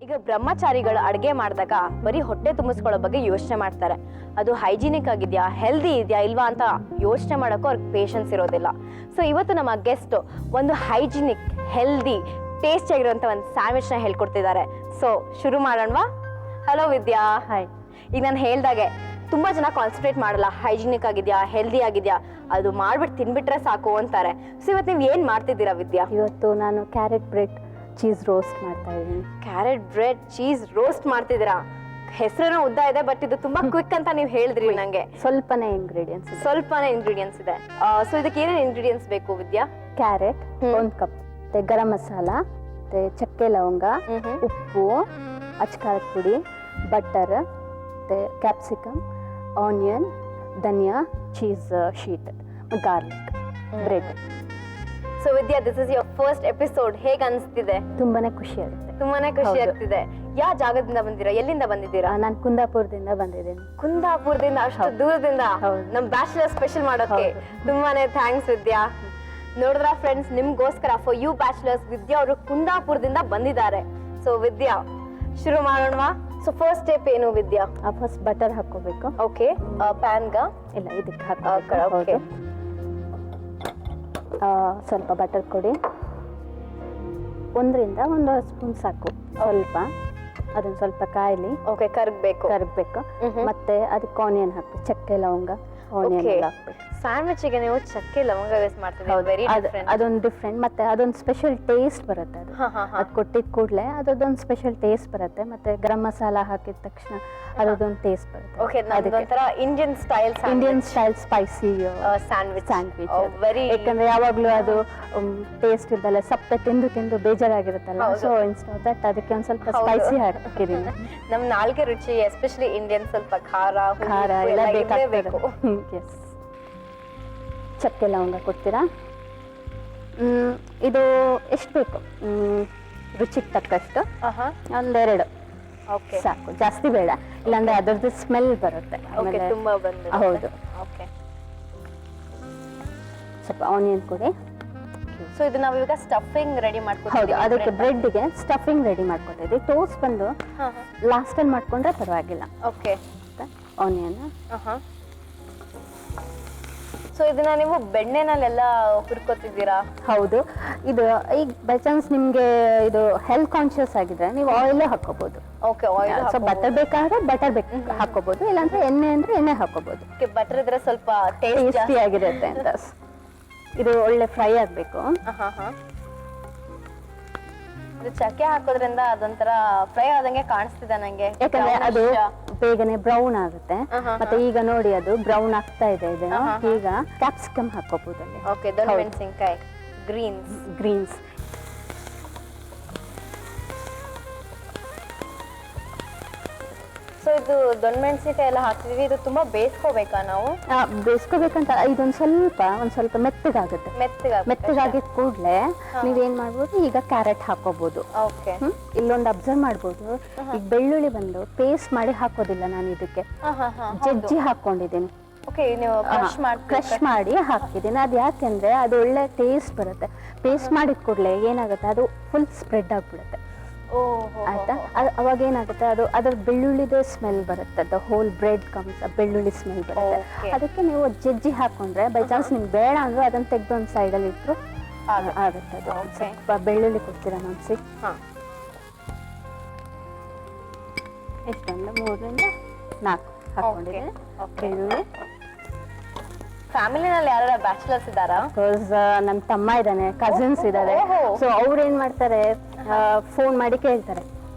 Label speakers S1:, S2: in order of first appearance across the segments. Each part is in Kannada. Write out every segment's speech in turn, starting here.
S1: ಈಗ ಬ್ರಹ್ಮಚಾರಿಗಳು ಅಡುಗೆ ಮಾಡಿದಾಗ ಬರೀ ಹೊಟ್ಟೆ ತುಂಬಿಸ್ಕೊಳ್ಳೋ ಬಗ್ಗೆ ಯೋಚನೆ ಮಾಡ್ತಾರೆ. ಅದು ಹೈಜಿನಿಕ್ ಆಗಿದೆಯಾ, ಹೆಲ್ದಿ ಇದೆಯಾ ಇಲ್ವಾ ಅಂತ ಯೋಚನೆ ಮಾಡೋಕ್ಕೂ ಅವ್ರಿಗೆ ಪೇಷನ್ಸ್ ಇರೋದಿಲ್ಲ. ಸೊ ಇವತ್ತು ನಮ್ಮ ಗೆಸ್ಟ್ ಒಂದು ಹೈಜಿನಿಕ್, ಹೆಲ್ದಿ, ಟೇಸ್ಟಿ ಆಗಿರುವಂಥ ಒಂದು ಸ್ಯಾಂಡ್ವಿಚ್ನ ಹೇಳ್ಕೊಡ್ತಿದ್ದಾರೆ. ಸೊ ಶುರು ಮಾಡೋಣವಾ? ಹಲೋ ವಿದ್ಯಾ.
S2: ಹಾಯ್.
S1: ಈಗ ನಾನು ಹೇಳ್ದಾಗೆ ತುಂಬ ಜನ ಕಾನ್ಸಂಟ್ರೇಟ್ ಮಾಡಲ್ಲ, ಹೈಜಿನಿಕ್ ಆಗಿದೆಯಾ, ಹೆಲ್ದಿ ಆಗಿದೆಯಾ, ಅದು ಮಾಡ್ಬಿಟ್ಟು ತಿನ್ಬಿಟ್ರೆ ಸಾಕು ಅಂತಾರೆ. ಸೊ ಇವತ್ತು ನೀವು ಏನು ಮಾಡ್ತಿದ್ದೀರಾ ವಿದ್ಯಾ?
S2: ಇವತ್ತು ನಾನು ಕ್ಯಾರೆಟ್ ಬ್ರೆಡ್ ಚೀಸ್ ರೋಸ್ಟ್ ಮಾಡ್ತಾ ಇದ್ದೀನಿ.
S1: ಕ್ಯಾರೆಟ್ ಬ್ರೆಡ್ ಚೀಸ್ ರೋಸ್ಟ್ ಮಾಡ್ತಿದ್ದೀರಾ? ಹೆಸರೇನೋ ಉದ್ದ ಇದೆ, ಬಟ್ ಇದು ತುಂಬಾ ಕ್ವಿಕ್ ಅಂತ ನೀವು ಹೇಳಿದ್ರಿ ನಂಗೆ.
S2: ಸ್ವಲ್ಪನೇ ಇಂಗ್ರೀಡಿಯೆಂಟ್ಸ್
S1: ಇದೆ. ಸೊ ಇದಕ್ಕೆ ಏನೇನು ಇಂಗ್ರೀಡಿಯೆಂಟ್ಸ್ ಬೇಕು ವಿದ್ಯಾ?
S2: ಕ್ಯಾರೆಟ್ 1 ಕಪ್, ಮತ್ತೆ ಗರಂ ಮಸಾಲ, ಮತ್ತೆ ಚಕ್ಕೆ ಲವಂಗ, ಉಪ್ಪು, ಅಚ್ಕಾರದ ಪುಡಿ, ಬಟರ್, ಮತ್ತೆ capsicum, onion, dhaniya, cheese sheet, garlic, bread.
S1: So Vidya, this is your first episode. ಹೇಗೆ ಅನಿಸ್ತಿದೆ?
S2: ತುಂಬಾನೇ ಖುಷಿ ಆಗುತ್ತೆ.
S1: ತುಂಬಾನೇ ಖುಷಿ ಆಗ್ತಿದೆ. ಯಾವ ಜಾಗದಿಂದ ಬಂದಿರಾ, ಎಲ್ಲಿಂದ ಬಂದಿದ್ದೀರಾ?
S2: ನಾನು ಕುಂದಾಪುರದಿಂದ ಬಂದಿದ್ದೀನಿ.
S1: ಕುಂದಾಪುರದಿಂದ? ಅಷ್ಟು ದೂರದಿಂದ ನಮ್ ಬ್ಯಾಚುಲರ್ ಸ್ಪೆಷಲ್ ಮಾಡೋಕೆ ತುಂಬಾನೇ ಥ್ಯಾಂಕ್ಸ್ ವಿದ್ಯಾ. ನೋಡಿದ್ರ ಫ್ರೆಂಡ್ಸ್, ನಿಮ್ಗೋಸ್ಕರ ಫಾರ್ ಯು ಬ್ಯಾಚುಲರ್ಸ್ ವಿದ್ಯಾ ಅವರು ಕುಂದಾಪುರದಿಂದ ಬಂದಿದ್ದಾರೆ. ಸೊ ವಿದ್ಯಾ, ಶುರು ಮಾಡೋಣವಾ? ಸೊ ಫಸ್ಟ್ ಸ್ಟೆಪ್ ಏನು ವಿದ್ಯಾ?
S2: ಫಸ್ಟ್ ಬಟರ್ ಹಾಕೋಬೇಕು.
S1: ಓಕೆ, ಪ್ಯಾನ್ಗ?
S2: ಇಲ್ಲ, ಇದಕ್ಕೆ ಹಾಕಬೇಕು. ಸ್ವಲ್ಪ ಬಟರ್ ಕೊಡಿ, 1 ರಿಂದ 1.5 ಸ್ಪೂನ್ ಸಾಕು. ಸ್ವಲ್ಪ ಅದನ್ನ ಸ್ವಲ್ಪ ಕಾಯಿಲಿ.
S1: ಓಕೆ, ಕರಗಬೇಕು.
S2: ಮತ್ತೆ ಅದಕ್ಕೆ ಆನಿಯನ್ ಹಾಕ್ಬೇಕು, ಚಕ್ಕೆ ಲವಂಗ, ಆನಿಯನ್ ಹಾಕ್ಬೇಕು.
S1: ಸ್ಯಾಂಡ್ವಿಚ್ಗೆ ನೀವು ಚಕ್ಕೆ ಲವಂಗ ಯೂಸ್ ಮಾಡ್ತೀವಿ,
S2: ಅದೊಂದು ಡಿಫ್ರೆಂಟ್. ಮತ್ತೆ ಅದೊಂದು ಸ್ಪೆಷಲ್ ಟೇಸ್ಟ್ ಬರುತ್ತೆ. ಅದು ಕೊಟ್ಟಿದ ಕೂಡಲೇ ಅದೊಂದು ಸ್ಪೆಷಲ್ ಟೇಸ್ಟ್ ಬರುತ್ತೆ. ಮತ್ತೆ ಗರಂ ಮಸಾಲ ಹಾಕಿದ ತಕ್ಷಣ ಅದೊಂದು ಟೇಸ್ಟ್ ಬರುತ್ತೆ.
S1: ಓಕೆ, ಅದೊಂಥರ ಇಂಡಿಯನ್ ಸ್ಟೈಲ್
S2: ಸ್ಪೈಸಿ
S1: ಸ್ಯಾಂಡ್ವಿಚ್.
S2: ಯಾಕಂದ್ರೆ ಯಾವಾಗ್ಲೂ ಅದು ಟೇಸ್ಟ್ ಇದ್ದಲ್ಲ, ಸಪ್ಪೆ ತಿಂದು ಬೇಜಾರಾಗಿರುತ್ತಲ್ಲ. ಸೊ ಇನ್ಸ್ಟೆಡ್ ದಟ್ ಅದಕ್ಕೆ ಒಂದ್ ಸ್ವಲ್ಪ ಸ್ಪೈಸಿ ಹಾಕಿದೀನಿ.
S1: ನಮ್ ನಾಲ್ಗೆ ರುಚಿ, ಎಸ್ಪೆಷಲಿ ಇಂಡಿಯನ್, ಸ್ವಲ್ಪ ಖಾರ
S2: ಎಲ್ಲ ಬೇಕಾಗಬೇಕು. ಎಸ್. ಚಕ್ಕೆ ಲವಂಗ ಕೊಡ್ತೀರಾ? ಇದು ಎಷ್ಟು ಬೇಕು, ರುಚಿಗೆ ತಕ್ಕಷ್ಟು. 1-2 ಸಾಕು, ಜಾಸ್ತಿ ಬೇಡ, ಇಲ್ಲಾಂದ್ರೆ ಅದರದ್ದು ಸ್ಮೆಲ್ ಬರುತ್ತೆ. ಹೌದು. ಸ್ವಲ್ಪ ಆನಿಯನ್ ಕೊಡಿ.
S1: ಸೊ ಇದು ನಾವು ಇವಾಗ ಸ್ಟಫಿಂಗ್ ರೆಡಿ ಮಾಡ್ಕೊತೀವಿ.
S2: ಹೌದು, ಅದಕ್ಕೆ ಬ್ರೆಡ್ಗೆ ಸ್ಟಫಿಂಗ್ ರೆಡಿ ಮಾಡ್ಕೊತಿದ್ವಿ. ಟೋಸ್ಟ್ ಬಂದು ಲಾಸ್ಟಲ್ಲಿ ಮಾಡ್ಕೊಂಡ್ರೆ ಪರವಾಗಿಲ್ಲ.
S1: Okay,
S2: onion.
S1: ಸೊ ಇದನ್ನ ನೀವು ಬೆಣ್ಣೆನಲ್ಲೆಲ್ಲ ಹುರ್ಕೋತಿದ್ದೀರಾ?
S2: ಹೌದು. ಇದು ಈಗ ಬೈ ಚಾನ್ಸ್ ನಿಮ್ಗೆ ಇದು ಹೆಲ್ತ್ ಕಾನ್ಶಿಯಸ್ ಆಗಿದ್ರೆ ನೀವು ಆಯಿಲ್ ಹಾಕೋಬಹುದು.
S1: Okay, oil.
S2: ಸೊ ಬಟರ್ ಬೇಕಾದ್ರೆ ಬಟರ್ ಹಾಕೋಬಹುದು, ಇಲ್ಲಾಂದ್ರೆ ಎಣ್ಣೆ ಅಂದ್ರೆ ಎಣ್ಣೆ ಹಾಕೋಬಹುದು.
S1: ಬಟರ್ ಇದ್ರೆ ಸ್ವಲ್ಪ
S2: ಟೇಸ್ಟಿ ಆಗಿರುತ್ತೆ ಅಂತ. ಇದು ಒಳ್ಳೆ ಫ್ರೈ ಆಗ್ಬೇಕು.
S1: ಇದು ಚಕ್ಕೆ ಹಾಕೋದ್ರಿಂದ ಅದೊಂಥರ ಫ್ರೈ ಆದಂಗೆ ಕಾಣಿಸ್ತಿದೆ ನಂಗೆ,
S2: ಯಾಕಂದ್ರೆ ಅದು ಬೇಗನೆ ಬ್ರೌನ್ ಆಗುತ್ತೆ. ಮತ್ತೆ ಈಗ ನೋಡಿ ಅದು ಬ್ರೌನ್ ಆಗ್ತಾ ಇದೆ. ಈಗ ಕ್ಯಾಪ್ಸಿಕಮ್ ಹಾಕೋಬಹುದು ಅಲ್ಲಿ.
S1: ಓಕೆ, ದೊಡ್ಡ ಮೆಣಸಿನಕಾಯಿ, ಗ್ರೀನ್ಸ್. ಸೊ ಇದು ದೊಡ್ಡ ಮೆಣಸಿನಕಾಯಿ ಎಲ್ಲ ಹಾಕ್ತಿದೀವಿ. ಇದು ತುಂಬಾ ಬೇಯಿಸ್ಕೋಬೇಕಾ ನಾವು?
S2: ಬೇಯಿಸ್ಕೋಬೇಕಂತ ಇದೊಂದು ಸ್ವಲ್ಪ ಮೆತ್ತಗಾಗುತ್ತೆ. ಮೆತ್ತಗಾಗಿದ ಕೂಡಲೇ ನೀವೇನ್ ಮಾಡ್ಬೋದು, ಈಗ ಕ್ಯಾರೆಟ್ ಹಾಕೋಬಹುದು. ಇಲ್ಲೊಂದು ಅಬ್ಸರ್ವ್ ಮಾಡ್ಬೋದು, ಈಗ ಬೆಳ್ಳುಳ್ಳಿ ಬಂದು ಪೇಸ್ಟ್ ಮಾಡಿ ಹಾಕೋದಿಲ್ಲ ನಾನು, ಇದಕ್ಕೆ ಜಜ್ಜಿ ಹಾಕೊಂಡಿದ್ದೀನಿ. ಕ್ರಶ್ ಮಾಡಿ ಹಾಕಿದ್ದೀನಿ. ಅದು ಯಾಕೆಂದ್ರೆ ಅದು ಒಳ್ಳೆ ಟೇಸ್ಟ್ ಬರುತ್ತೆ. ಪೇಸ್ಟ್ ಮಾಡಿದ ಕೂಡಲೇ ಏನಾಗುತ್ತೆ, ಅದು ಫುಲ್ ಸ್ಪ್ರೆಡ್ ಆಗ್ಬಿಡುತ್ತೆ. ಆಯ್ತಾ? ಅವಾಗ ಏನಾಗುತ್ತೆ, ಅದು ಅದರ ಬೆಳ್ಳುಳ್ಳಿದೇ ಸ್ಮೆಲ್ ಬರುತ್ತೆ. ದ ಹೋಲ್ ಬ್ರೆಡ್ ಕಮ್ಸ್, ಬೆಳ್ಳುಳ್ಳಿ ಸ್ಮೆಲ್ ಬರುತ್ತೆ. ಅದಕ್ಕೆ ನೀವು ಜಜ್ಜಿ ಹಾಕೊಂಡ್ರೆ ಬೈ ಚಾನ್ಸ್ ನಿಮ್ಗೆ ಬೇಡ ಅಂದ್ರೆ ಅದನ್ನ ತೆಗೆದು ಒಂದು ಸೈಡಲ್ಲಿ ಇಟ್ಟರು ಆಗುತ್ತೆ. ಅದು ಸ್ವಲ್ಪ ಬೆಳ್ಳುಳ್ಳಿ ಕೊಡ್ತೀರಾ ನೋಡ್ಸಿ. ಎಷ್ಟೊಂದು 3-4 ಹಾಕೊಂಡಿದ್ದೀನಿ ಬೆಳ್ಳುಳ್ಳಿ.
S1: ಫ್ಯಾಮಿಲಿನಲ್ಲಿ ಯಾರು ಬ್ಯಾಚುಲರ್ಸ್ ಇದ್ದಾರಾ?
S2: ಬಿಕಾಸ್ ನನ್ನ ತಮ್ಮ ಇದ್ದಾನೆ, ಕಸಿನ್ಸ್ ಇದ್ದಾರೆ. ಸೊ ಅವ್ರು ಏನ್ ಮಾಡ್ತಾರೆ, ಫೋನ್ ಮಾಡಿ ಕೇಳ್ತಾರೆ,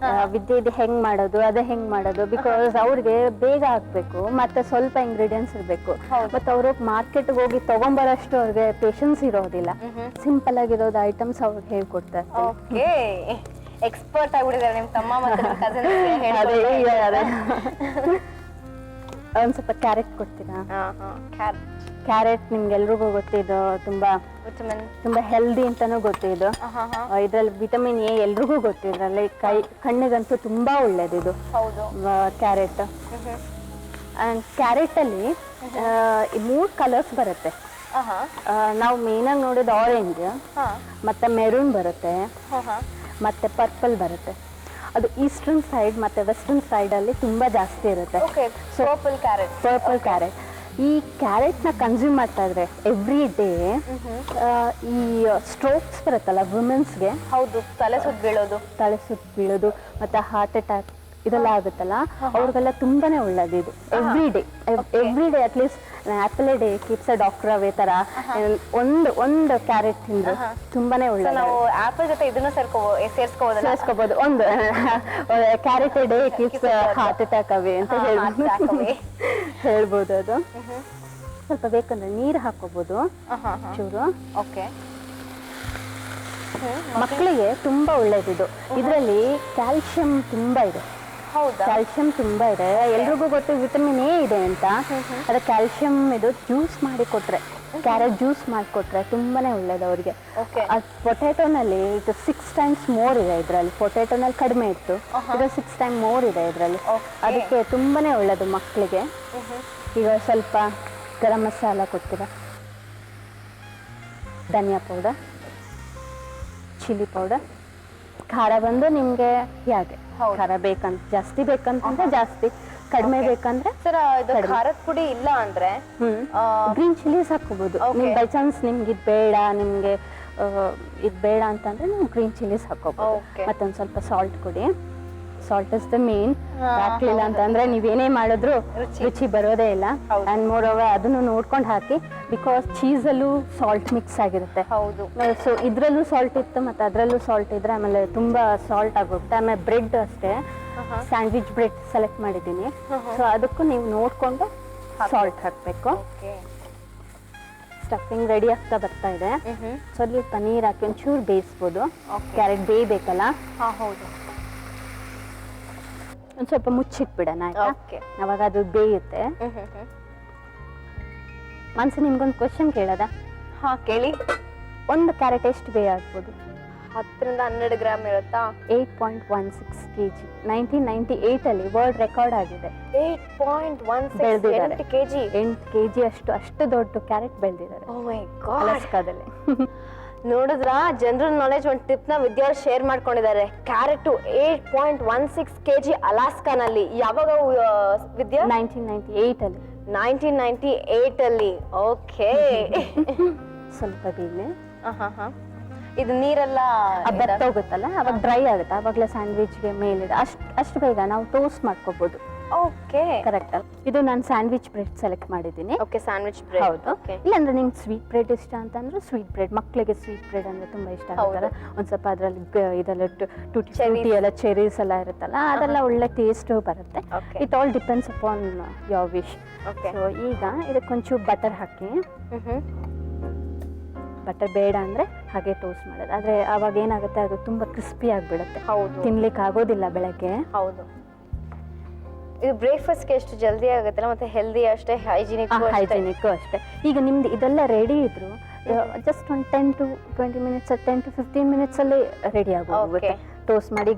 S2: ವಿದ್ಯೆ ಇದು ಹೆಂಗ್ ಮಾಡೋದು, ಅದೇ ಹೆಂಗ್ ಮಾಡೋದು. ಬಿಕಾಸ್ ಅವ್ರಿಗೆ ಬೇಗ ಆಗ್ಬೇಕು, ಮತ್ತೆ ಸ್ವಲ್ಪ ಇಂಗ್ರೀಡಿಯೆಂಟ್ಸ್ ಇರ್ಬೇಕು. ಮತ್ತೆ ಅವರು ಮಾರ್ಕೆಟ್ಗೆ ಹೋಗಿ ತಗೊಂಬರಷ್ಟು ಅವ್ರಿಗೆ ಪೇಷನ್ಸ್ ಇರೋದಿಲ್ಲ. ಸಿಂಪಲ್ ಆಗಿರೋದು ಐಟಮ್ಸ್ ಅವ್ರಿಗೆ ಹೇಳ್ಕೊಡ್ತಾರೆ.
S1: ಎಕ್ಸ್ಪರ್ಟ್ ಆಗ್ಬಿಟ್ಟಿದ್ದಾರೆ ನಿಮ್ ತಮ್ಮ ಮತ್ತೆ ಕಸಿನ್ಸ್.
S2: ಒಂದ್ ಸ್ವಲ್ಪ ಕ್ಯಾರೆಟ್ ಕೊಡ್ತೀರಾ? ಕ್ಯಾರೆಟ್ ನಿಮ್ಗೆಲ್ರಿಗೂ ಗೊತ್ತಿದ್ದು ತುಂಬಾ ಹೆಲ್ದಿ ಅಂತಾನೂ ಗೊತ್ತಿದ್ದು. ಇದ್ರಲ್ಲಿ ವಿಟಮಿನ್ ಎ ಎಲ್ರಿಗೂ ಗೊತ್ತಿದ್ರಲ್ಲಿ, ಕಣ್ಣಿಗಂತೂ ತುಂಬಾ ಒಳ್ಳೇದು ಇದು ಕ್ಯಾರೆಟ್. ಅಂಡ್ ಕ್ಯಾರೆಟ್ ಅಲ್ಲಿ 3 ಕಲರ್ಸ್ ಬರುತ್ತೆ. ನಾವು ಮೇನ್ ಆಗಿ ನೋಡೋದು ಆರೆಂಜ್, ಮತ್ತೆ ಮೆರೂನ್ ಬರುತ್ತೆ, ಮತ್ತೆ ಪರ್ಪಲ್ ಬರುತ್ತೆ. ಅದು ಈಸ್ಟರ್ನ್ ಸೈಡ್ ಮತ್ತು ವೆಸ್ಟರ್ನ್ ಸೈಡಲ್ಲಿ ತುಂಬ ಜಾಸ್ತಿ ಇರುತ್ತೆ.
S1: Purple
S2: carrot. ಈ ಕ್ಯಾರೆಟ್ನ ಕನ್ಸ್ಯೂಮ್ ಮಾಡ್ತಾ ಇದ್ರೆ ಎವ್ರಿ ಡೇ ಈ ಸ್ಟ್ರೋಕ್ಸ್ ಬರುತ್ತಲ್ಲ ವುಮೆನ್ಸ್ಗೆ,
S1: ಹೌದು, ತಲೆ ಸುತ್ತ ಬೀಳೋದು ಮತ್ತು ಹಾರ್ಟ್ ಅಟ್ಯಾಕ್ ಇದೆಲ್ಲ ಆಗುತ್ತಲ್ಲ, ಅವ್ರಿಗೆಲ್ಲ ತುಂಬಾನೇ ಒಳ್ಳೇದು ಇದು. Every day at least apple A day keeps a doctor away ತರ ಒಂದು ಕ್ಯಾರೆಟ್ ತಿಂದ್ರೆ ತುಂಬಾನೇ ಒಳ್ಳೇದು. ನಾವು ಆಪಲ್ ಜೊತೆ ಇದನ್ನ
S2: ಸೇರ್ಸ್ಕೋಬಹುದು. ಒಂದು carrot a day keeps heart attack away ಅಂತ ಹೇಳ್ಬೋದು. ಅದು ಸ್ವಲ್ಪ ಬೇಕಂದ್ರೆ ನೀರು ಹಾಕೋಬಹುದು ಚೂರು. ಮಕ್ಕಳಿಗೆ ತುಂಬಾ ಒಳ್ಳೇದಿದು. ಇದರಲ್ಲಿ ಕ್ಯಾಲ್ಸಿಯಂ ತುಂಬಾ ಇದೆ. ಕ್ಯಾಲ್ಸಿಯಂ ತುಂಬಾ ಇದೆ. ಎಲ್ರಿಗೂ ಗೊತ್ತು ವಿಟಮಿನ್ ಎ ಇದೆ ಅಂತ. ಅದ ಕ್ಯಾಲ್ಸಿಯಂ ಇದು ಜ್ಯೂಸ್ ಮಾಡಿ ಕೊಟ್ರೆ, ಕ್ಯಾರೆಟ್ ಜ್ಯೂಸ್ ಮಾಡಿಕೊಟ್ರೆ ತುಂಬಾನೇ ಒಳ್ಳೇದು ಅವ್ರಿಗೆ. ಪೊಟ್ಯಾಟೋನಲ್ಲಿ ಇದು 6 times ಮೋರ್ ಇದೆ ಇದರಲ್ಲಿ. ಪೊಟ್ಯಾಟೋನಲ್ಲಿ ಕಡಿಮೆ ಇತ್ತು, ಇದು 6 times ಮೋರ್ ಇದೆ ಇದರಲ್ಲಿ. ಅದಕ್ಕೆ ತುಂಬಾನೇ ಒಳ್ಳೇದು ಮಕ್ಕಳಿಗೆ. ಈಗ ಸ್ವಲ್ಪ ಗರಂ ಮಸಾಲ ಕೊಡ್ತೀರಾ, ಧನಿಯಾ ಪೌಡರ್, ಚಿಲ್ಲಿ ಪೌಡರ್, ಖಾರ ಬಂದು ನಿಮ್ಗೆ ಹೇಗೆ ಖಾರ ಬೇಕಂತ ಜಾಸ್ತಿ ಬೇಕಂತಂದ್ರೆ ಜಾಸ್ತಿ, ಕಡಿಮೆ ಬೇಕಂದ್ರೆ
S1: ಖಾರದ ಪುಡಿ ಇಲ್ಲ ಅಂದ್ರೆ
S2: ಗ್ರೀನ್ ಚಿಲ್ಲೀಸ್ ಹಾಕೋಬಹುದು. ಬೈ ಚಾನ್ಸ್ ನಿಮ್ಗೆ ಇದು ಬೇಡ, ನಿಮ್ಗೆ ಇದು ಬೇಡ ಅಂತಂದ್ರೆ ನೀವು ಗ್ರೀನ್ ಚಿಲ್ಲೀಸ್ ಹಾಕೋಬಹುದು. ಮತ್ತೊಂದು ಸ್ವಲ್ಪ ಸಾಲ್ಟ್ ಕೊಡಿ. Salt is the main. ಹಾಕ್ಲಿಲ್ಲ ಅಂತಂದ್ರೆ ನೀವೇನೇ ಮಾಡಿದ್ರು ರುಚಿ ಬರೋದೇ ಇಲ್ಲ. ಅಂಡ್ ಮೋರ್ ಓವರ್ ಅದನ್ನು ನೋಡ್ಕೊಂಡು ಹಾಕಿ, ಬಿಕಾಸ್ ಚೀಸಲ್ಲೂ ಸಾಲ್ಟ್ ಮಿಕ್ಸ್ ಆಗಿರುತ್ತೆ.
S1: ಹೌದು.
S2: ಸೊ ಇದ್ರಲ್ಲೂ ಸಾಲ್ಟ್ ಇತ್ತು ಮತ್ತೆ ಅದರಲ್ಲೂ ಸಾಲ್ಟ್ ಇದ್ರೆ ಆಮೇಲೆ ತುಂಬಾ ಸಾಲ್ಟ್ ಆಗೋಗುತ್ತೆ. ಆಮೇಲೆ ಬ್ರೆಡ್ ಅಷ್ಟೇ, ಸ್ಯಾಂಡ್ವಿಚ್ ಬ್ರೆಡ್ ಸೆಲೆಕ್ಟ್ ಮಾಡಿದ್ದೀನಿ. ಸೊ ಅದಕ್ಕೂ ನೀವು ನೋಡ್ಕೊಂಡು ಸಾಲ್ಟ್ ಹಾಕಬೇಕು. ಸ್ಟಫಿಂಗ್ ರೆಡಿ ಆಗ್ತಾ ಬರ್ತಾ ಇದೆ. ಸ್ವಲ್ಪ ನೀರು ಹಾಕಿ ಒಂಚೂರು ಬೇಯಿಸ್ಬೋದು. ಕ್ಯಾರೆಟ್ ಬೇಯಬೇಕಲ್ಲ.
S1: ಹೌದು.
S2: ಒಂದು ಸ್ವಲ್ಪ ಮುಚ್ಚಿಟ್ಬಿಡೋಣ ಆಯ್ತಾ, ಅವಾಗ ಅದು ಬೇಯುತ್ತೆ. ಮನ್ಸು ನಿಮ್ಗೊಂದು ಕ್ವಶನ್ ಕೇಳೋದಾ?
S1: ಕೇಳಿ.
S2: ಒಂದು ಕ್ಯಾರೆಟ್ ಎಷ್ಟು ಬೇಯಾಗ್ಬೋದು?
S1: 10 ರಿಂದ 12 ಗ್ರಾಮ್ ಇರುತ್ತಾ?
S2: 8.16 kg. 1998 ಅಲ್ಲಿ ವರ್ಲ್ಡ್ ರೆಕಾರ್ಡ್ ಆಗಿದೆ.
S1: 8.16 kg.
S2: 8 kg ಅಷ್ಟು ದೊಡ್ಡ ಕ್ಯಾರೆಟ್ ಬೆಳೆದಿದ್ದಾರೆ ಅಲಾಸ್ಕಾದಲ್ಲಿ.
S1: ನೋಡಿದ್ರ ಜನರಲ್ ನಾಲೆಜ್ ಒಂದು ಟಿಪ್ ನ ವಿದ್ಯಾರ್ಥಿ ಶೇರ್ ಮಾಡ್ಕೊಂಡಿದ್ದಾರೆ. Carrot 8.16 kg ಅಲಾಸ್ಕಾನಲ್ಲಿ. ಯಾವಾಗ ವಿದ್ಯಾ?
S2: 1998 ಅಲ್ಲಿ.
S1: 1998 ಅಲ್ಲಿ. ಓಕೆ.
S2: ಸ್ವಲ್ಪ ಬೇಳೆ.
S1: ಇದು ನೀರೆಲ್ಲ
S2: ಬತ್ತೋಗುತ್ತಲ್ಲ, ಅವಾಗ ಡ್ರೈ ಆಗುತ್ತೆ. ಅವಾಗಲೇ ಸ್ಯಾಂಡ್ವಿಚ್ಗೆ ಮೇಲಿದೆ. ಅಷ್ಟು ಬೇಗ ನಾವು ಟೋಸ್ಟ್ ಮಾಡ್ಕೋಬಹುದು.
S1: ಓಕೆ,
S2: ಕರೆಕ್ಟ್ ಅಲ್ಲ? ಇದು ನಾನು ಸ್ಯಾಂಡ್ವಿಚ್ ಬ್ರೆಡ್ ಸೆಲೆಕ್ಟ್ ಮಾಡಿದ್ದೀನಿ.
S1: Okay, sandwich bread.
S2: ಹೌದು. ಇಲ್ಲಾಂದ್ರೆ ನಿಮ್ಗೆ ಸ್ವೀಟ್ ಬ್ರೆಡ್ ಇಷ್ಟ ಅಂತಂದ್ರೆ ಸ್ವೀಟ್ ಬ್ರೆಡ್. ಮಕ್ಕಳಿಗೆ ಸ್ವೀಟ್ ಬ್ರೆಡ್ ಅಂದ್ರೆ ತುಂಬಾ ಇಷ್ಟ ಆಗ್ತಾರೆ. ಒಂದ್ ಸ್ವಲ್ಪ ಅದ್ರಲ್ಲಿ ಇದೆಲ್ಲ ಟೂಟಿ ಎಲ್ಲ ಚೆರೀಸ್ ಎಲ್ಲ ಇರುತ್ತಲ್ಲ, ಅದೆಲ್ಲ ಒಳ್ಳೆ ಟೇಸ್ಟ್ ಬರುತ್ತೆ. It all depends upon your wish. So ಈಗ ಇದಕ್ಕೊಂಚೂರು ಬಟರ್ ಹಾಕಿ. ಬಟರ್ ಬೇಡ ಅಂದ್ರೆ ಹಾಗೆ ಟೋಸ್ಟ್ ಮಾಡೋದು. ಆದ್ರೆ ಅವಾಗ ಏನಾಗುತ್ತೆ, ಅದು ತುಂಬಾ ಕ್ರಿಸ್ಪಿ ಆಗ್ಬಿಡುತ್ತೆ. ತಿನ್ಲಿಕ್ಕೆ ಆಗೋದಿಲ್ಲ ಬೆಳಗ್ಗೆ.
S1: ಹೌದು. ಇದು ಬ್ರೇಕ್ಫಾಸ್ಟ್ಗೆ ಎಷ್ಟು ಜಲ್ದಿ ಆಗುತ್ತಲ್ಲ, ಮತ್ತೆ ಹೆಲ್ದಿ ಅಷ್ಟೇ, ಹೈಜಿನಿಕ್
S2: ಅಷ್ಟೇ. ಈಗ ನಿಮ್ದು ಇದೆಲ್ಲ ರೆಡಿ ಇದ್ರು ಜಸ್ಟ್ ಒಂದು 10 to 20 minutes, 10 to 15 minutes ಅಲ್ಲಿ ರೆಡಿ ಆಗೋಗುತ್ತೆ ಟೋಸ್ಟ್ ಮಾಡಿ.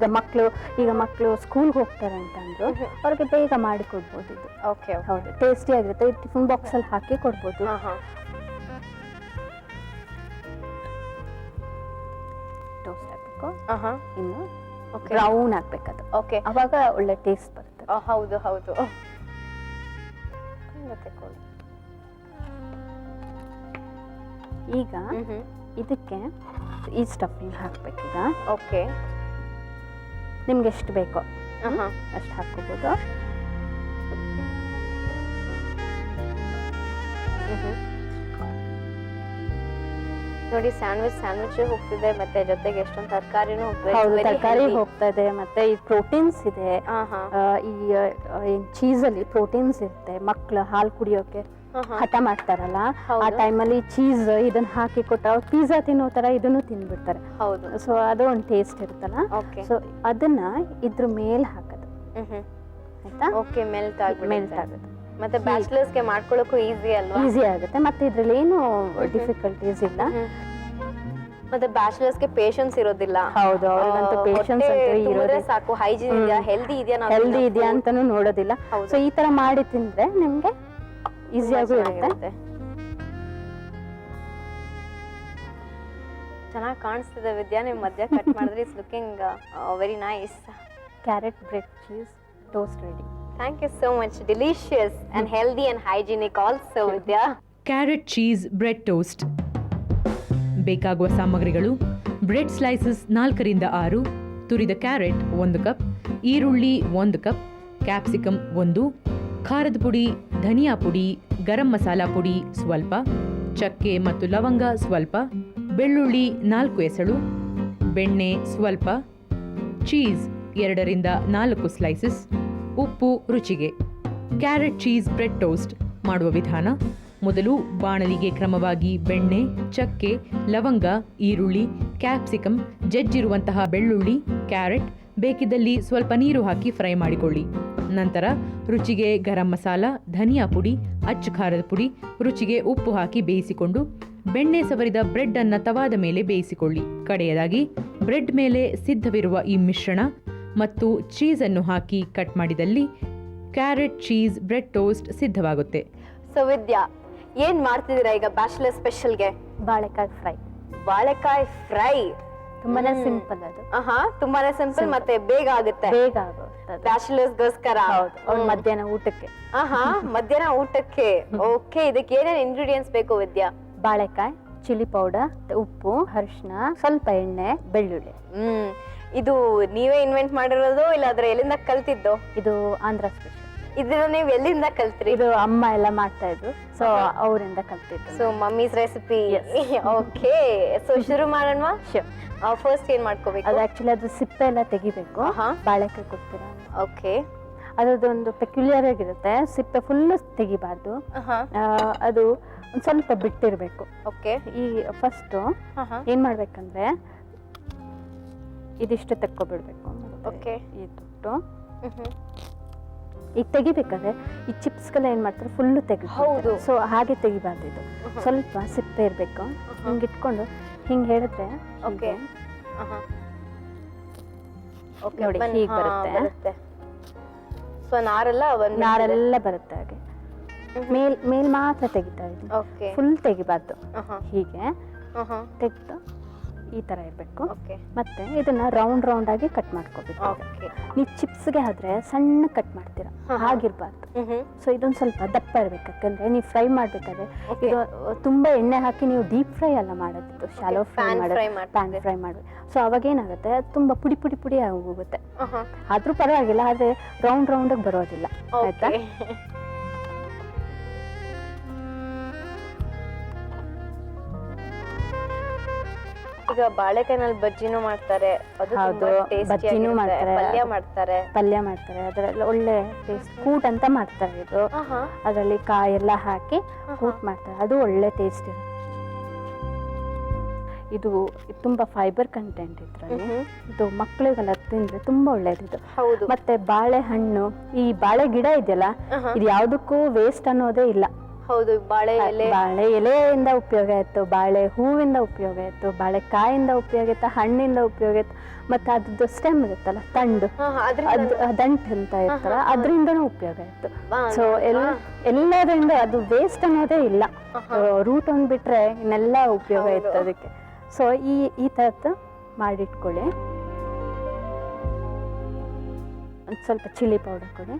S2: ಈಗ ಮಕ್ಕಳು ಸ್ಕೂಲ್ಗೆ ಹೋಗ್ತಾರೆ ಅಂತಂದ್ರು ಅವ್ರಿಗೆ ಬೇಗ ಮಾಡಿ ಕೊಡ್ಬೋದು ಇದು. ಹೌದು, ಟೇಸ್ಟಿ ಆಗಿರುತ್ತೆ. ಟಿಫಿನ್ ಬಾಕ್ಸ್ ಅಲ್ಲಿ ಹಾಕಿ ಕೊಡ್ಬೋದು. ಟೋಸ್ಟ್ ಹಾಕ್ಬೇಕು. ಇನ್ನು ಬ್ರೌನ್ ಆಗ್ಬೇಕದು. ಅವಾಗ ಒಳ್ಳೆ ಟೇಸ್ಟ್ ಬರುತ್ತೆ.
S1: ಹೌದು.
S2: ಈಗ ಇದಕ್ಕೆ ಈ ಸ್ಟಫಿಂಗ್ ಹಾಕ್ಬೇಕೀಗ.
S1: ಓಕೆ,
S2: ನಿಮ್ಗೆ ಎಷ್ಟು ಬೇಕೋ ಅಷ್ಟು ಹಾಕೋಬಹುದು.
S1: ನೋಡಿ, ಸ್ಯಾಂಡ್ವಿಚ್ ಹೋಗ್ತಿದೆ, ಮತ್ತೆ ಜೊತೆಗೆ ಎಷ್ಟೊಂದು ತರಕಾರಿನೂ ಹೋಗ್ತದೆ.
S2: ತರಕಾರಿ ಹೋಗ್ತದೆ, ಮತ್ತೆ ಈ ಪ್ರೋಟೀನ್ಸ್ ಇದೆ. ಈ ಚೀಸ್ ಅಲ್ಲಿ ಪ್ರೋಟೀನ್ಸ್ ಇರುತ್ತೆ. ಮಕ್ಳು ಹಾಲು ಕುಡಿಯೋಕೆ ಹಠ ಮಾಡ್ತಾರಲ್ಲ, ಆ ಟೈಮಲ್ಲಿ ಚೀಸ್ ಇದನ್ನ ಹಾಕಿ ಕೊಟ್ಟ ಪಿಜ್ಜಾ ತಿನ್ನೋ ತರ ಇದನ್ನು ತಿನ್ಬಿಡ್ತಾರೆ.
S1: ಹೌದು.
S2: ಸೊ ಅದು ಒಂದು ಟೇಸ್ಟ್ ಇರುತ್ತಲ್ಲ, ಸೊ ಅದನ್ನ ಇದ್ರ ಮೇಲೆ ಹಾಕೋದು. ಆಯ್ತಾ?
S1: ಓಕೆ, ಮೆಲ್ಟ್ ಆಗುತ್ತೆ.
S2: ಮತ್ತೆ
S1: ಬ್ಯಾಚಲರ್ಸ್ಗೆ ಮಾಡ್ಕೊಳ್ಳೋಕು ಈಸಿ ಅಲ್ವಾ?
S2: ಈಸಿ ಆಗುತ್ತೆ. ಮತ್ತೆ ಇದ್ರಲ್ಲಿ ಏನು ಡಿಫಿಕಲ್ಟೀಸ್ ಇಲ್ಲ.
S1: ಮತ್ತೆ ಬ್ಯಾಚಲರ್ಸ್ಗೆ ಪೇಷನ್ಸ್ ಇರೋದಿಲ್ಲ.
S2: ಹೌದು, ಅವ್ರಿಗಂತೂ ಪೇಷನ್ಸ್ ಅಂತ ಇರೋದೇ
S1: ಸಾಕು. ಹೈಜೀನ್ ಇದೆಯಾ, ಹೆಲ್ದಿ
S2: ಇದೆಯಾ ಅಂತಾನು ನೋಡೋದಿಲ್ಲ. ಸೊ ಈ ತರ ಮಾಡಿ ತಿಂದ್ರೆ ನಿಮ್ಗೆ ಈಸಿಯಾಗೂ ಇರುತ್ತೆ.
S1: ಚೆನ್ನಾಗಿ ಕಾಣಿಸ್ತಿದೆ ವಿದ್ಯಾ. ನೀವು ಮಧ್ಯ ಕಟ್ ಮಾಡಿದ್ರೆ it's looking very nice.
S2: Carrot bread cheese toast ready.
S1: Thank you so much. Delicious and healthy and hygienic also Vidya.
S3: Carrot cheese bread toast. ಬೇಕಾಗುವ ಸಾಮಗ್ರಿಗಳು: ಬ್ರೆಡ್ ಸ್ಲೈಸಸ್ 4ರಿಂದ 6, ತುರಿದ ಕ್ಯಾರೆಟ್ 1 ಕಪ್, ಈರುಳ್ಳಿ 1 ಕಪ್, ಕ್ಯಾಪ್ಸಿಕಮ್ 1, ಖಾರದ ಪುಡಿ, ಧನಿಯಾ ಪುಡಿ, ಗರಂ ಮಸಾಲ ಪುಡಿ ಸ್ವಲ್ಪ, ಚಕ್ಕೆ ಮತ್ತು ಲವಂಗ ಸ್ವಲ್ಪ, ಬೆಳ್ಳುಳ್ಳಿ 4 ಎಸಳು, ಬೆಣ್ಣೆ ಸ್ವಲ್ಪ, ಚೀಸ್ 2ರಿಂದ 4 ಸ್ಲೈಸಸ್, ಉಪ್ಪು ರುಚಿಗೆ. ಕ್ಯಾರೆಟ್ ಚೀಸ್ ಬ್ರೆಡ್ ಟೋಸ್ಟ್ ಮಾಡುವ ವಿಧಾನ: ಮೊದಲು ಬಾಣಲಿಗೆ ಕ್ರಮವಾಗಿ ಬೆಣ್ಣೆ, ಚಕ್ಕೆ, ಲವಂಗ, ಈರುಳ್ಳಿ, ಕ್ಯಾಪ್ಸಿಕಮ್, ಜಜ್ಜಿರುವಂತಹ ಬೆಳ್ಳುಳ್ಳಿ, ಕ್ಯಾರೆಟ್, ಬೇಕಿದ್ದಲ್ಲಿ ಸ್ವಲ್ಪ ನೀರು ಹಾಕಿ ಫ್ರೈ ಮಾಡಿಕೊಳ್ಳಿ. ನಂತರ ರುಚಿಗೆ ಗರಂ ಮಸಾಲ, ಧನಿಯಾ ಪುಡಿ, ಅಚ್ಚ ಖಾರದ ಪುಡಿ, ರುಚಿಗೆ ಉಪ್ಪು ಹಾಕಿ ಬೇಯಿಸಿಕೊಂಡು ಬೆಣ್ಣೆ ಸವರಿದ ಬ್ರೆಡ್ ಅನ್ನು ತವಾದ ಮೇಲೆ ಬೇಯಿಸಿಕೊಳ್ಳಿ. ಕಡೆಯದಾಗಿ ಬ್ರೆಡ್ ಮೇಲೆ ಸಿದ್ಧವಿರುವ ಈ ಮಿಶ್ರಣ ಮತ್ತು ಚೀಸನ್ನು ಹಾಕಿ ಕಟ್ ಮಾಡಿದಲ್ಲಿ ಕ್ಯಾರೆಟ್ ಚೀಸ್ ಬ್ರೆಡ್ ಟೋಸ್ಟ್ ಸಿದ್ಧವಾಗುತ್ತೆ.
S1: ಸೊ ವಿದ್ಯಾ, ಏನ್ ಮಾಡ್ತಿದ್ದೀರಾ ಈಗ ಬ್ಯಾಚುಲರ್ ಸ್ಪೆಷಲ್ಗೆ?
S2: ಬಾಳೆಕಾಯಿ ಫ್ರೈ.
S1: ಬಾಳೆಕಾಯಿ ಫ್ರೈ
S2: ತುಂಬಾನೇ ಸಿಂಪಲ್ ಅದು.
S1: ತುಂಬಾನೇ ಸಿಂಪಲ್ ಮತ್ತೆ ಬೇಗ ಆಗುತ್ತೆ.
S2: ಬೇಗ ಆಗುತ್ತೆ
S1: ಬ್ಯಾಚುಲರ್ಸ್ ಗೋಸ್ಕರ.
S2: ಹೌದು, ಅವ್ರ ಮಧ್ಯಾಹ್ನ ಊಟಕ್ಕೆ.
S1: ಮಧ್ಯಾಹ್ನ ಊಟಕ್ಕೆ. ಓಕೆ, ಇದಕ್ಕೆ ಏನೇನು ಇಂಗ್ರೀಡಿಯೆಂಟ್ಸ್ ಬೇಕು ವಿದ್ಯಾ?
S2: ಬಾಳೆಕಾಯಿ, ಚಿಲ್ಲಿ ಪೌಡರ್, ಉಪ್ಪು, ಅರಿಶಿನ, ಸ್ವಲ್ಪ ಎಣ್ಣೆ, ಬೆಳ್ಳುಳ್ಳಿ.
S1: ಇದು ನೀವೇ ಇನ್ವೆಂಟ್ ಮಾಡಿರೋದು ಇಲ್ಲ ಅದ್ರ ಎಲ್ಲಿಂದ ಕಲ್ತಿದ್ದು?
S2: ಇದು ಆಂಧ್ರ ಸ್ಪೆಷಲ್.
S1: ಇದನ್ನ ನೀವು ಎಲ್ಲಿಂದ ಕಲ್ತ್ರಿ?
S2: ಇದು ಅಮ್ಮ ಎಲ್ಲ ಮಾಡ್ತಾ ಇದ್ರು, ಸೊ ಅವರಿಂದ ಕಲ್ತಿದ್ದು.
S1: So mummies recipe. Okay, so ಶುರು ಮಾಡೋಣ. ಫಸ್ಟ್ ಏನ್ ಮಾಡ್ಕೋಬೇಕು?
S2: ಅದು ಆಕ್ಚುಲಿ ಅದು ಸಿಪ್ಪೆ ಎಲ್ಲ ತೆಗಿಬೇಕು. ಬಾಳೆಕಾಯಿ ಕೊಡ್ತೀರಾ?
S1: ಓಕೆ.
S2: ಅದೊಂದು ಪೆಕ್ಯುಲಿಯರ್ ಆಗಿರುತ್ತೆ, ಸಿಪ್ಪೆ ಫುಲ್ ತೆಗಿಬಾರ್ದು, ಅದು ಒಂದ್ ಸ್ವಲ್ಪ ಬಿಟ್ಟಿರ್ಬೇಕು.
S1: ಓಕೆ.
S2: ಈ ಫಸ್ಟ್ ಏನ್ ಮಾಡ್ಬೇಕಂದ್ರೆ ಇದಿಷ್ಟು ತೆಕ್ಕೊಬಿಡ್ಬೇಕು.
S1: ಓಕೆ.
S2: ಈ ತುಟ್ಟು ಈಗ ತೆಗಿಬೇಕಾದ್ರೆ ಈ ಚಿಪ್ಸ್ಗೆಲ್ಲ ಏನ್ ಮಾಡ್ತಾರೆ, ಫುಲ್ಲು ತೆಗಿ.
S1: ಹೌದು.
S2: ಸೊ ಹಾಗೆ ತೆಗಿಬಾರ್ದು, ಇದು ಸ್ವಲ್ಪ ಸಿಪ್ಪೆ ಇರ್ಬೇಕು. ಹಿಂಗೆ ಇಟ್ಕೊಂಡು ಹಿಂಗ್ ಹೇಳಿದ್ರೆ
S1: ಓಕೆ
S2: ನೋಡಿ ಹೀಗೆ ಬರುತ್ತೆ.
S1: ಸೊ ನಾರೆಲ್ಲ
S2: ಬರುತ್ತೆ ಹಾಗೆ. ಮೇಲ್ ಮಾತ್ರ ತೆಗಿತಾ ಇದ್ದೀನಿ.
S1: ಓಕೆ.
S2: ಫುಲ್ ತೆಗಿಬಾರ್ದು, ಹೀಗೆ ತೆಗ್ದು ಈ ತರ ಇರ್ಬೇಕು. ಮತ್ತೆ ಇದನ್ನ ರೌಂಡ್ ರೌಂಡ್ ಆಗಿ ಕಟ್ ಮಾಡ್ಕೋಬೇಕು. ನೀವು ಚಿಪ್ಸ್ಗೆ ಆದ್ರೆ ಸಣ್ಣ ಕಟ್ ಮಾಡ್ತೀರಾ, ಹಾಗಿರ್ಬಾರ್ದು. ಸೊ ಇದೊಂದ್ ಸ್ವಲ್ಪ ದಪ್ಪ ಇರ್ಬೇಕು, ಯಾಕಂದ್ರೆ ನೀವು ಫ್ರೈ ಮಾಡ್ಬೇಕಾದ್ರೆ ಇದು ತುಂಬಾ ಎಣ್ಣೆ ಹಾಕಿ ನೀವು ಡೀಪ್ ಫ್ರೈ ಎಲ್ಲ ಮಾಡೋದು, ಶಾಲೋ ಫ್ರೈ ಮಾಡೋದು, ಪ್ಯಾನ್ ಫ್ರೈ ಮಾಡ್ಬೇಕು. ಸೊ ಅವಾಗ ಏನಾಗುತ್ತೆ, ತುಂಬಾ ಪುಡಿ ಪುಡಿ ಪುಡಿ ಆಗೋಗುತ್ತೆ. ಆದ್ರೂ ಪರವಾಗಿಲ್ಲ, ಆದ್ರೆ ರೌಂಡ್ ರೌಂಡ್ ಬರೋದಿಲ್ಲ. ಆಯ್ತಾ?
S1: ಈಗ ಬಾಳೆಕಾಯಿನಲ್ಲಿ ಬಜ್ಜಿನೂ ಮಾಡ್ತಾರೆ,
S2: ಬಜ್ಜಿನೂ ಮಾಡ್ತಾರೆ,
S1: ಪಲ್ಯ
S2: ಮಾಡ್ತಾರೆ. ಅದ್ರಲ್ಲಿ ಒಳ್ಳೆ ಟೇಸ್ಟ್. ಕೂಟ್ ಅಂತ ಮಾಡ್ತಾರೆ ಇದು, ಅದರಲ್ಲಿ ಕಾಯಿ ಎಲ್ಲ ಹಾಕಿ ಕೂಟ್ ಮಾಡ್ತಾರೆ, ಅದು ಒಳ್ಳೆ ಟೇಸ್ಟ್ ಇರುತ್ತೆ. ಇದು ತುಂಬಾ ಫೈಬರ್ ಕಂಟೆಂಟ್ ಇದ್ರಲ್ಲಿ. ಇದು ಮಕ್ಕಳಿಗೆಲ್ಲ ತಿಂದ್ರೆ ತುಂಬಾ ಒಳ್ಳೇದಿದು. ಮತ್ತೆ ಬಾಳೆಹಣ್ಣು, ಈ ಬಾಳೆ ಗಿಡ ಇದೆಯಲ್ಲ, ಇದು ಯಾವ್ದಕ್ಕೂ ವೇಸ್ಟ್ ಅನ್ನೋದೇ ಇಲ್ಲ.
S1: ಹೌದು. ಬಾಳೆ
S2: ಎಲೆಯಿಂದ ಉಪಯೋಗ ಆಯ್ತು, ಬಾಳೆ ಹೂವಿಂದ ಉಪಯೋಗ ಆಯ್ತು, ಬಾಳೆಕಾಯಿಂದ ಉಪಯೋಗ ಆಯ್ತು, ಹಣ್ಣಿಂದ ಉಪಯೋಗ ಆಯ್ತು, ಮತ್ತೆ ಅದ್ರದ್ದು ಸ್ಟೆಮ್ ಇರುತ್ತಲ್ಲ, ತಂಡು, ದಂಟು ಅಂತ ಇರ್ತಾರ, ಅದ್ರಿಂದನೂ ಉಪಯೋಗ ಆಯ್ತು. ಸೊ ಎಲ್ಲದರಿಂದ ಅದು ವೇಸ್ಟ್ ಅನ್ನೋದೇ ಇಲ್ಲ. ರೂಟ್ ಒಂದ್ ಬಿಟ್ರೆ ಇನ್ನೆಲ್ಲ ಉಪಯೋಗ ಆಯ್ತು ಅದಕ್ಕೆ. ಸೊ ಈ ತರದ್ದು ಮಾಡಿಟ್ಕೊಳ್ಳಿ. ಒಂದ್ ಸ್ವಲ್ಪ ಚಿಲ್ಲಿ ಪೌಡರ್ ಕೊಡಿ.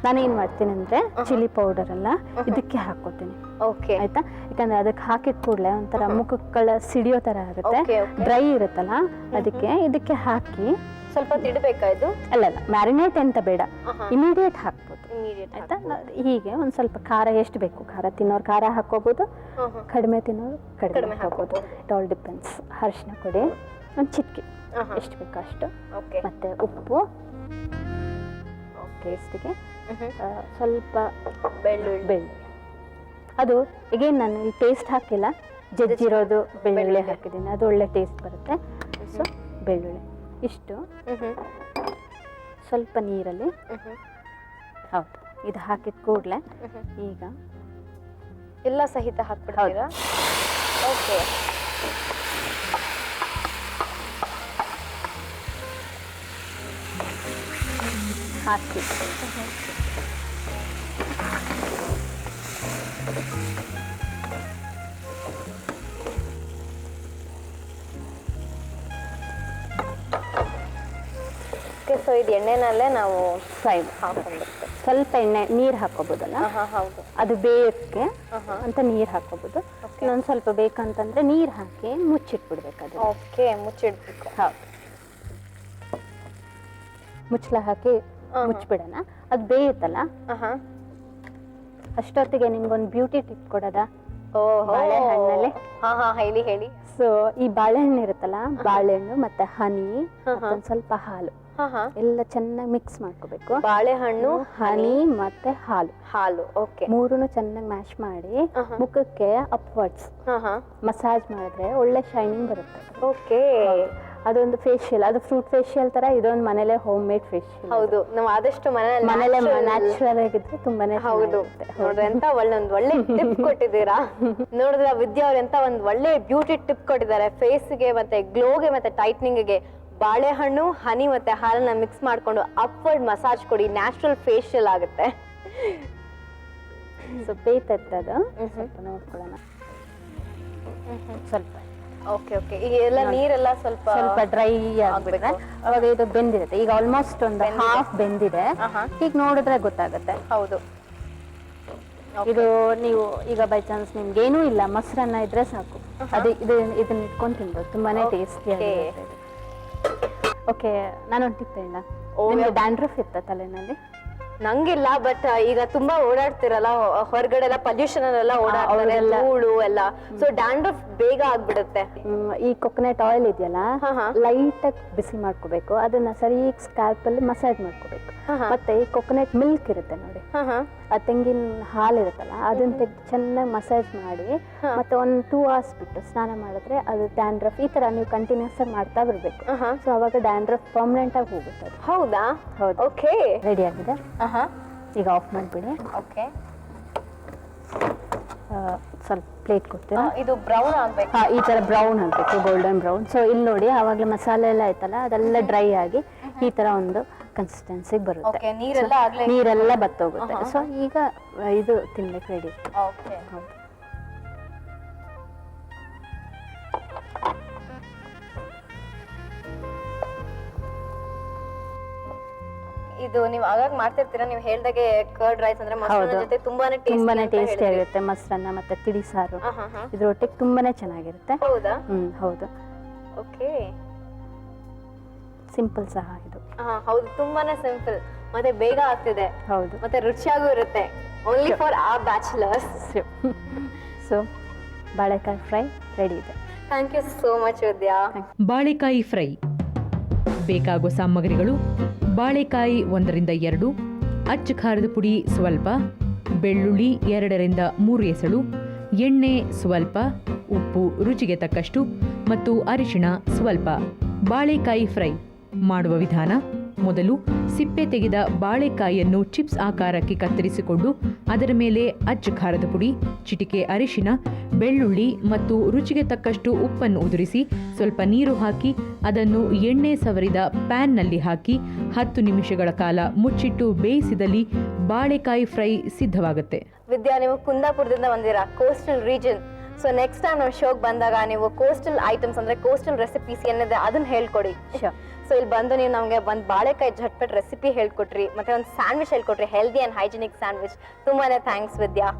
S2: ನಾನೇನ್ ಮಾಡ್ತೀನಿ ಅಂದ್ರೆ ಚಿಲ್ಲಿ ಪೌಡರ್ ಎಲ್ಲ ಇದಕ್ಕೆ ಹಾಕೋತೀನಿ. ಆಯ್ತಾ? ಯಾಕಂದ್ರೆ ಅದಕ್ಕೆ ಹಾಕಿದ ಕೂಡಲೇ ಒಂಥರ ಮುಖಕ್ಕೆಲ್ಲ ಸಿಡಿಯೋ ತರ ಆಗುತ್ತೆ, ಡ್ರೈ ಇರುತ್ತಲ್ಲ, ಅದಕ್ಕೆ ಇದಕ್ಕೆ ಹಾಕಿ
S1: ಸ್ವಲ್ಪ ತಿಡ್ಬೇಕಾ ಇದು?
S2: ಅಲ್ಲ, ಮ್ಯಾರಿನೇಟ್ ಅಂತ ಬೇಡ, ಇಮಿಡಿಯೇಟ್ ಹಾಕ್ಬೋದು. ಆಯ್ತಾ? ಹೀಗೆ ಒಂದ್ ಸ್ವಲ್ಪ ಖಾರ ಎಷ್ಟು ಬೇಕು, ಖಾರ ತಿನ್ನೋರು ಖಾರ ಹಾಕೋಬಹುದು, ಕಡಿಮೆ ತಿನ್ನೋರು ಕಡಿಮೆ ಹಾಕೋಬಹುದು. It all depends. ಅರಿಶಿನ ಕೊಡಿ, ಒಂದ್ ಚಿಟ್ಕಿ ಎಷ್ಟು ಬೇಕು ಅಷ್ಟು, ಮತ್ತೆ ಉಪ್ಪು ಟೇಸ್ಟ್ಗೆ, ಸ್ವಲ್ಪ ಬೆಳ್ಳುಳ್ಳಿ. ಅದು ಅಗೇನ್ ನಾನು ಈ ಟೇಸ್ಟ್ ಹಾಕಿಲ್ಲ, ಜಜ್ಜಿರೋದು ಬೆಳ್ಳುಳ್ಳಿ ಹಾಕಿದ್ದೀನಿ, ಅದು ಒಳ್ಳೆ ಟೇಸ್ಟ್ ಬರುತ್ತೆ. ಸೊ ಬೆಳ್ಳುಳ್ಳಿ ಇಷ್ಟು, ಸ್ವಲ್ಪ ನೀರಲ್ಲಿ. ಹೌದು, ಇದು ಹಾಕಿದ ಕೂಡಲೇ ಈಗ
S1: ಎಲ್ಲ ಸಹಿತ ಹಾಕ್ಬಿಡ್ತೀರಾ? ಓಕೆ.
S2: ಹಾಕಿ
S1: ಓಕೆ, ಸೊ ಇದು ಎಣ್ಣೆನಲ್ಲೇ ನಾವು
S2: ಫ್ರೈ
S1: ಹಾಕೊಂಡ್ಬಿಡ್ತೇವೆ.
S2: ಸ್ವಲ್ಪ ಎಣ್ಣೆ ನೀರು ಹಾಕೋಬೋದಲ್ಲ,
S1: ಹೌದು.
S2: ಅದು ಬೇಯಕ್ಕೆ ಅಂತ ನೀರು ಹಾಕೋಬೋದು. ಇನ್ನೊಂದು ಸ್ವಲ್ಪ ಬೇಕಂತಂದ್ರೆ ನೀರು ಹಾಕಿ ಮುಚ್ಚಿಟ್ಬಿಡ್ಬೇಕು ಅದು.
S1: ಓಕೆ, ಮುಚ್ಚಿಡ್ಬೇಕು.
S2: ಹೌದು, ಮುಚ್ಚಳ ಹಾಕಿ ಮುಚ್ಚಿಬಿಡೋಣ. ಅದು ಬೇಯುತ್ತಲ್ಲ, ಅಷ್ಟೊತ್ತಿಗೆ ನಿಮ್ಗೊಂದು ಬ್ಯೂಟಿ ಟಿಪ್ ಕೊಡೋದಾ? ಬಾಳೆಹಣ್ಣಲ್ಲಿ
S1: ಹೇಳಿ ಹೇಳಿ.
S2: ಸೊ ಈ ಬಾಳೆಹಣ್ಣು ಇರುತ್ತಲ್ಲ, ಬಾಳೆಹಣ್ಣು ಮತ್ತೆ ಹನಿ ಒಂದ್ ಸ್ವಲ್ಪ ಹಾಲು ಎಲ್ಲ ಚೆನ್ನಾಗಿ ಮಿಕ್ಸ್ ಮಾಡ್ಕೋಬೇಕು.
S1: ಬಾಳೆಹಣ್ಣು,
S2: ಹನಿ ಮತ್ತೆ ಹಾಲು
S1: ಓಕೆ,
S2: ಮೂರನ್ನು ಚೆನ್ನಾಗಿ ಮ್ಯಾಶ್ ಮಾಡಿ ಮುಖಕ್ಕೆ ಅಪ್ವರ್ಡ್ಸ್ ಮಸಾಜ್ ಮಾಡಿದ್ರೆ ಒಳ್ಳೆ ಶೈನಿಂಗ್ ಬರುತ್ತೆ.
S1: ಓಕೆ,
S2: ಅದೊಂದು ಫೇಶಿಯಲ್, ಅದು ಫ್ರೂಟ್ ಫೇಶಿಯಲ್ ತರ, ಇದೊಂದು ಮನೇಲೆ ಹೋಮ್ ಮೇಡ್ ಫೇಶಿಯಲ್.
S1: ಹೌದು, ನಾವು ಆದಷ್ಟು
S2: ಮನೇಲೆ ನ್ಯಾಚುರಲ್ ಆಗಿದ್ರೆ ತುಂಬಾನೇ
S1: ಹೌದು. ನೋಡ್ರಿ ಎಂತ ಒಳ್ಳೆ ಟಿಪ್ ಕೊಟ್ಟಿದ್ದೀರಾ. ನೋಡಿದ್ರ ವಿದ್ಯಾ ಅವ್ರ ಎಂತ ಒಂದ್ ಒಳ್ಳೆ ಬ್ಯೂಟಿ ಟಿಪ್ ಕೊಟ್ಟಿದ್ದಾರೆ. ಫೇಸ್ಗೆ ಮತ್ತೆ ಗ್ಲೋಗೆ ಮತ್ತೆ ಟೈಟ್ನಿಂಗ್ಗೆ ಬಾಳೆಹಣ್ಣು, ಹನಿ ಮತ್ತೆ ಹಾಲನ್ನ ಮಿಕ್ಸ್ ಮಾಡ್ಕೊಂಡು ಅಪ್ವರ್ಡ್ ಮಸಾಜ್ ಕೊಡಿ, ನ್ಯಾಚುರಲ್ ಫೇಶಿಯಲ್ ಆಗುತ್ತೆ.
S2: ಸೊ ಬೇಯ್ತದ ಸ್ವಲ್ಪ ನೋಡ್ಕೊಳ್ಳೋಣ. ಸ್ವಲ್ಪ
S1: ಓಕೆ ಓಕೆ, ಈಗ ಎಲ್ಲ ನೀರೆಲ್ಲ ಸ್ವಲ್ಪ
S2: ಡ್ರೈ ಆಗ್ಬಿಟ್ರೆ ಅವಾಗ ಇದು ಬೆಂದಿರುತ್ತೆ. ಈಗ ಆಲ್ಮೋಸ್ಟ್ ಒಂದು ಹಾಫ್ ಬೆಂದಿದೆ. ಈಗ ನೋಡಿದ್ರೆ ಗೊತ್ತಾಗುತ್ತೆ.
S1: ಹೌದು,
S2: ಇದು ನೀವು ಈಗ ಬೈ ಚಾನ್ಸ್ ನಿಮ್ಗೆ ಏನೂ ಇಲ್ಲ, ಮೊಸರನ್ನ ಇದ್ರೆ ಸಾಕು, ಅದು ಇದನ್ನ ಇಟ್ಕೊಂಡು ತಿನ್ಬೋದು, ತುಂಬಾನೇ ಟೇಸ್ಟಿ ಆಗಿರುತ್ತೆ. ಓಕೆ, ನಾನೊಂದು ಟಿಪ್ ಹೇಳ. ಡ್ಯಾಂಡ್ರಫ್ ಇತ್ತ ತಲೆನಲ್ಲಿ?
S1: ನಂಗಿಲ್ಲ, ಬಟ್ ಈಗ ತುಂಬಾ ಓಡಾಡ್ತಿರಲ್ಲ ಹೊರಗಡೆ ಎಲ್ಲ, ಪಲ್ಯೂಷನ್ ಎಲ್ಲ ಓಡಾಡ್ತಾರೆ, ಧೂಳು ಎಲ್ಲ, ಸೊ ಡ್ಯಾಂಡ್ರಫ್ ಬೇಗ ಆಗ್ಬಿಡುತ್ತೆ.
S2: ಈ ಕೊಕೊನಟ್ ಆಯಿಲ್ ಇದೆಯಲ್ಲ, ಲೈಟ್ ಆಗಿ ಬಿಸಿ ಮಾಡ್ಕೋಬೇಕು, ಅದನ್ನ ಸರಿ ಸ್ಕ್ಯಾಲ್ಪ್ ಅಲ್ಲಿ ಮಸಾಜ್ ಮಾಡ್ಕೋಬೇಕು. ಮತ್ತೆ ಈ ಕೊಕೊನಟ್ ಮಿಲ್ಕ್ ಇರುತ್ತೆ ನೋಡಿ, ಆ ತೆಂಗಿನ ಹಾಲು ಇರುತ್ತಲ್ಲ, ಅದನ್ನ ತೆಗೆದು ಚೆನ್ನಾಗಿ ಮಸಾಜ್ ಮಾಡಿ ಮತ್ತೆ ಒಂದು 2 hours ಬಿಟ್ಟು ಸ್ನಾನ ಮಾಡಿದ್ರೆ ಅದು ಡ್ಯಾಂಡ್ರಫ್ ಈ ತರ ನೀವು ಕಂಟಿನ್ಯೂಸ್ ಆಗಿ ಮಾಡ್ತಾ ಬರ್ಬೇಕು. ಸೊ ಅವಾಗ ಡ್ಯಾಂಡ್ರಫ್ ಪರ್ಮನೆಂಟ್ ಆಗಿ ಹೋಗುತ್ತೆ.
S1: ಹೌದಾ?
S2: ಹೌದು.
S1: ಓಕೆ,
S2: ರೆಡಿ ಆಗಿದೆ. ಈಗ ಆಫ್ ಮಾಡಿಬಿಡಿ.
S1: ಓಕೆ,
S2: ಸ್ವಲ್ಪ ಪ್ಲೇಟ್ ಕೊಡ್ತೀರಾ?
S1: ಇದು ಬ್ರೌನ್ ಆಗ್ಬೇಕು.
S2: ಈ ತರ ಬ್ರೌನ್ ಆಗಬೇಕು, ಗೋಲ್ಡನ್ ಬ್ರೌನ್. ಸೊ ಇಲ್ಲಿ ನೋಡಿ, ಆವಾಗಲೇ ಮಸಾಲೆ ಎಲ್ಲ ಆಯ್ತಲ್ಲ, ಅದೆಲ್ಲ ಡ್ರೈ ಆಗಿ ಈ ತರ ಒಂದು ಕನ್ಸಿಸ್ಟೆನ್ಸಿಗೆ ಬರುತ್ತೆ. ನೀರೆಲ್ಲ ಬತ್ತೋಗುತ್ತೆ. ಸೊ ಈಗ ಇದು ತಿನ್ಬೇಕು ರೆಡಿ.
S1: ಓಕೆ, ಇದು ನೀವು ಆಗಾಗ ಮಾಡ್ತಿರ್ತೀರಾ, ನೀವು ಹೇಳ್ದಾಗೆ ಕರ್ಡ್ ರೈಸ್ ಅಂದ್ರೆ ಮೊಸರನ್ನ ಜೊತೆ ತುಂಬಾನೇ
S2: ಟೇಸ್ಟಿ ಆಗಿರುತ್ತೆ. ಮೊಸರನ್ನ ಮತ್ತೆ ತಿಳಿ ಸಾರು ಇದ್ರೊಟ್ಟಿಗೆ ತುಂಬಾನೇ ಚೆನ್ನಾಗಿರುತ್ತೆ.
S1: ಹೌದಾ?
S2: ಹೌದು.
S1: ಓಕೆ,
S2: ಸಿಂಪಲ್ ಸಹ ಇದು.
S1: ಹೌದು, ತುಂಬಾನೇ ಸಿಂಪಲ್ ಮತ್ತೆ ಬೇಗ ಆಗ್ತಿದೆ.
S2: ಹೌದು,
S1: ಮತ್ತೆ ರುಚಿಯಾಗೂ ಇರುತ್ತೆ. Only for our bachelors.
S2: So ಬಾಳೆಕಾಯಿ ಫ್ರೈ ರೆಡಿ ಇದೆ.
S1: Thank you so much Vidya.
S3: ಬಾಳೆಕಾಯಿ ಫ್ರೈ ಬೇಕಾಗುವ ಸಾಮಗ್ರಿಗಳು: ಬಾಳೆಕಾಯಿ 1 ರಿಂದ 2, ಅಚ್ಚ ಖಾರದ ಪುಡಿ ಸ್ವಲ್ಪ, ಬೆಳ್ಳುಳ್ಳಿ 2 ರಿಂದ 3 ಎಸಳು, ಎಣ್ಣೆ ಸ್ವಲ್ಪ, ಉಪ್ಪು ರುಚಿಗೆ ತಕ್ಕಷ್ಟು ಮತ್ತು ಅರಿಶಿಣ ಸ್ವಲ್ಪ. ಬಾಳೆಕಾಯಿ ಫ್ರೈ ಮಾಡುವ ವಿಧಾನ: ಮೊದಲು ಸಿಪ್ಪೆ ತೆಗೆದ ಬಾಳೆಕಾಯಿಯನ್ನು ಚಿಪ್ಸ್ ಆಕಾರಕ್ಕೆ ಕತ್ತರಿಸಿಕೊಂಡು ಅದರ ಮೇಲೆ ಅಚ್ಚ ಖಾರದ ಪುಡಿ, ಚಿಟಿಕೆ ಅರಿಶಿನ, ಬೆಳ್ಳುಳ್ಳಿ ಮತ್ತು ರುಚಿಗೆ ತಕ್ಕಷ್ಟು ಉಪ್ಪನ್ನು ಉದುರಿಸಿ ಸ್ವಲ್ಪ ನೀರು ಹಾಕಿ ಅದನ್ನು ಎಣ್ಣೆ ಸವರಿದ ಪ್ಯಾನ್ನಲ್ಲಿ ಹಾಕಿ 10 ನಿಮಿಷಗಳ ಕಾಲ ಮುಚ್ಚಿಟ್ಟು ಬೇಯಿಸಿದಲ್ಲಿ ಬಾಳೆಕಾಯಿ ಫ್ರೈ ಸಿದ್ಧವಾಗುತ್ತೆ.
S1: ವಿದ್ಯಾ, ನೀವು ಕುಂದಾಪುರದಿಂದ ಬಂದಿರಾ, coastal region. So next time ನಾವು ಶೋಗೆ ಬಂದಾಗ ನೀವು ಕೋಸ್ಟಲ್ ಐಟಮ್ಸ್ ಅಂದ್ರೆ ಕೋಸ್ಟಲ್ ರೆಸಿಪೀಸ್ ಏನಿದೆ ಅದನ್ನ ಹೇಳ್ಕೊಡಿ. ಸೊ ಇಲ್ಲಿ ಬಂದು ನೀವು ನಮಗೆ ಒಂದು ಬಾಳೆಕಾಯಿ ಝಟ್ಪಟ್ ರೆಸಿಪಿ ಹೇಳ್ಕೊಟ್ರಿ, ಮತ್ತೆ ಒಂದು ಸ್ಯಾಂಡ್ವಿಚ್ ಹೇಳ್ಕೊಟ್ರಿ, ಹೆಲ್ದಿ ಅಂಡ್ ಹೈಜಿನಿಕ್ ಸ್ಯಾಂಡ್ವಿಚ್. ತುಂಬಾನೇ ಥ್ಯಾಂಕ್ಸ್ ವಿದ್ಯಾ.